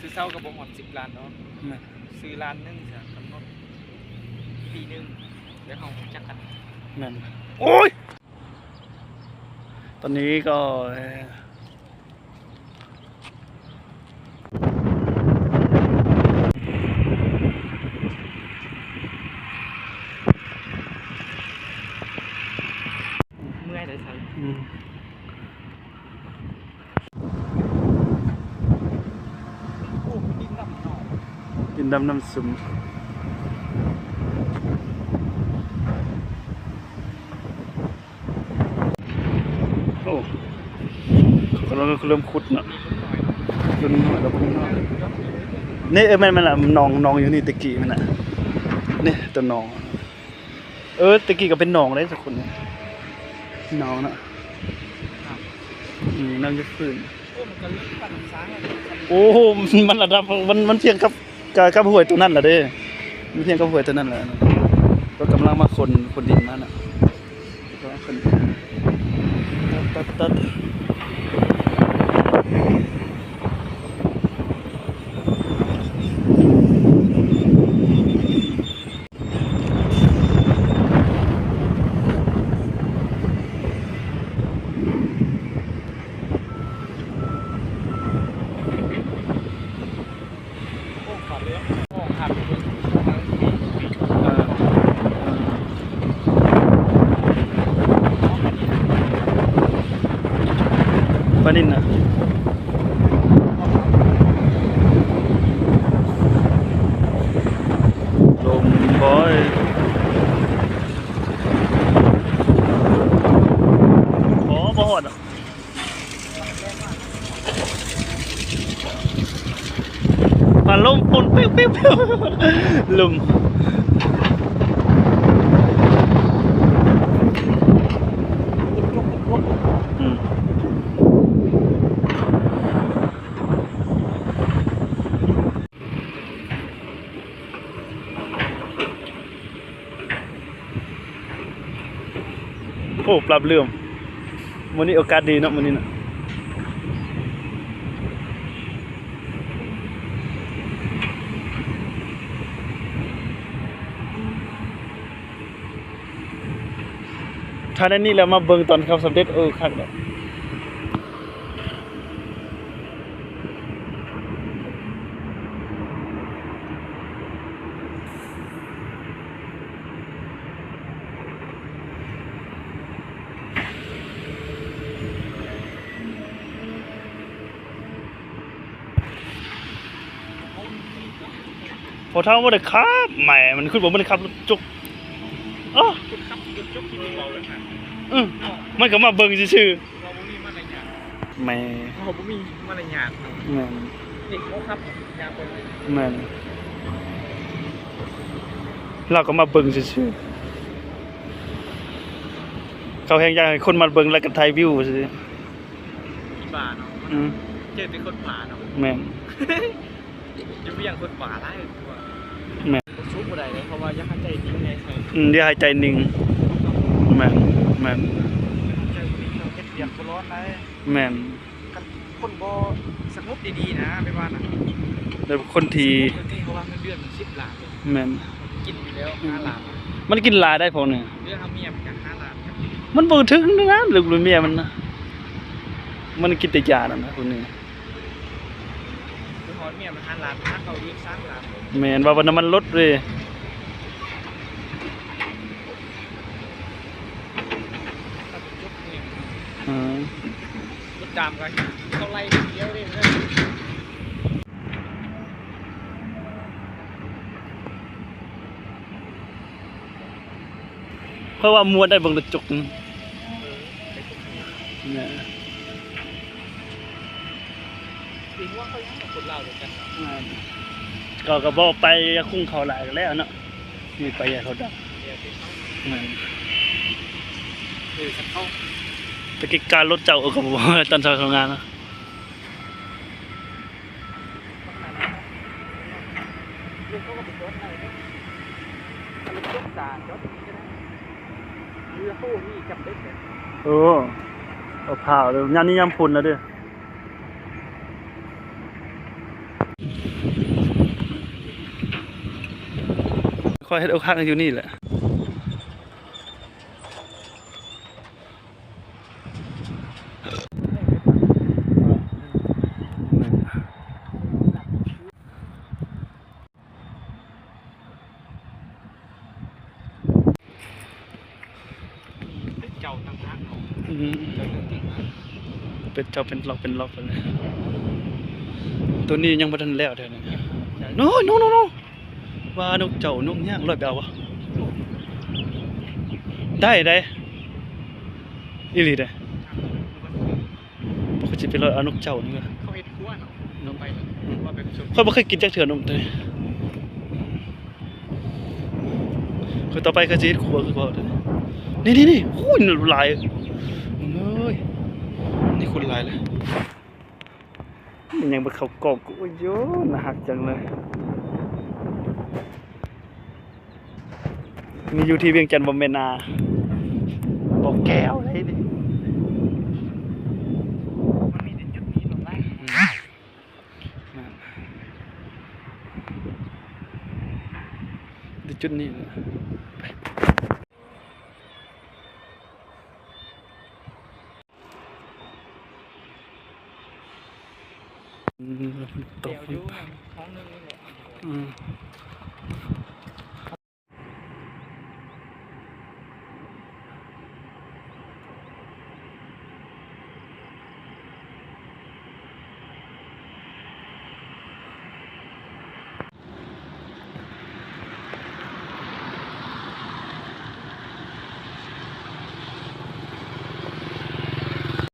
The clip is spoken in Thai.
ซื้อเศร้ากับบ่หอด10 ล้านเนาะซื้อล้านนึงจะกำหนดปีนึงเดี๋ยวเขาจักกันนั่นโอ้ยตอนนี้ก็เมื่อยเลยครับโอ้ดินดำหน่อดินดำน้ำซึมโอ้คนเราเริ่มขุดเนาะรุ่นน้อยแล้วพวกน้อยนี่มันอะนองอยู่นี่ตะกี้มันอะนี่ตัวนองตะกี้ก็เป็นนองได้สักคนเนี่ยนองเนาะน้ำจะฟื้นโอ้มันระดับมันเพียงกับห้วยตัวนั้นแหละเด้มันเพียงกับห้วยตัวนั้นแหละก็กำลังมาคนดินมาน่ะก็คนตัดปนินนะลมบอยบ่หอดอ่ะผ่านลมฝนปิ้วลมโอ้ปรับเรื่องวันนี้โอกาสดีเนาะวันนี้นะถ้าในนี้แล้วมาเบิ่งตอนเขาสำเร็จคักเนาะพอเท่าว่าได้ครับแหมมันขึ้นบอกมันได้ครับรถจุกอ๋อครับจุกกินเบาเลยค่ะมันก็มาเบิ่งซื่อเราบ่มีมารยาทแหมเราบ่มีมารยาทแม่นนี่เขาครับยาเปิดแม่นเราก็มาเบิ่งซื่อเขาแฮงอยากให้คนมาเบิ่งแล้วก็ถ่ายวิวซื่อที่บ้านเนาะเจอแต่คนป่าเนาะแม่นจะเบี่ยงคนป่าไล่ตัวแม่นซุกบ่ได้เลยเพราะว่าอย่าหายใจนิ่งไงใช่เดี๋ยวหายใจนิ่งแม่นใจนิ่งเราเฮ็ดเปียกบ่ร้อนได้แม่นคนบ่สงบดีๆนะไปว่าน่ะแล้วคนที่เพราะว่าเงินเดือนมัน10 ล้านแม่นกินอยู่แล้ว5 ล้านมันกินหลายได้พอเนี่ยเรื่องเอาเมียมันก็5 ล้านมันบ่ถึงนะลูกเมียมันนะมันกินแต่ยานั่นนะคนนี้คือฮอดเมียมัน5 ล้านถ้าเขาอีก3 ล้านแม่นว่าวันนั้นมันลดเลยรถดำกันเขาไล่เลี้ยวเลยเพราะว่ามวนได้เบิ่งรถจุกเนี่ยจริงว่าเขายังกับคนลาวเดียวกันก็บอกไปคุ้งเขาหลายกันแล้วเนาะมีไปใหญ่เขาดังสักเข้าตะกี้การรถเจ้ากับผมตอนเช้าทำงานนะเอาผ่าเลยยามนี้ยามพุ่นแล้วเด้อ อยเฮ็ดอกหักกันอยู่นี่แหละเจ้าต่างหากของ อืม เจ้าจริงๆนะ เป็นเจ้าเป็นล็อกเลยตัวนี้ยังบ่ทันแล้วเด้อนี่โน้ว่านกเจ้านกย่างร้อยไปเอาบ่ได้อีหลีได้บ่เคยสิไปร้อยเอานกเจ้านี่ก็ เขาเฮ็ดครัวเนาะลงไปว่าแบบสุด ข้อยบ่เคยกินจักเทื่อนมตัวนี้คือต่อไปก็สิเฮ็ดครัวคือบ่เด้อนี่โอ้ยหลายเอ้ยนี่คนหลายเลยมันยังบ่เข้ากล่องกูโอ้ยโยน่าฮักจังเลยมีอยู่ที่เวียงจันทน์บ่แม่นนาบ่แก้วเลยดิ มันมีแต่จุดนี้ลงได้จุดนี้ต เดี๋ ก ยวอยู่ห้องนึงนี่แหละ อืม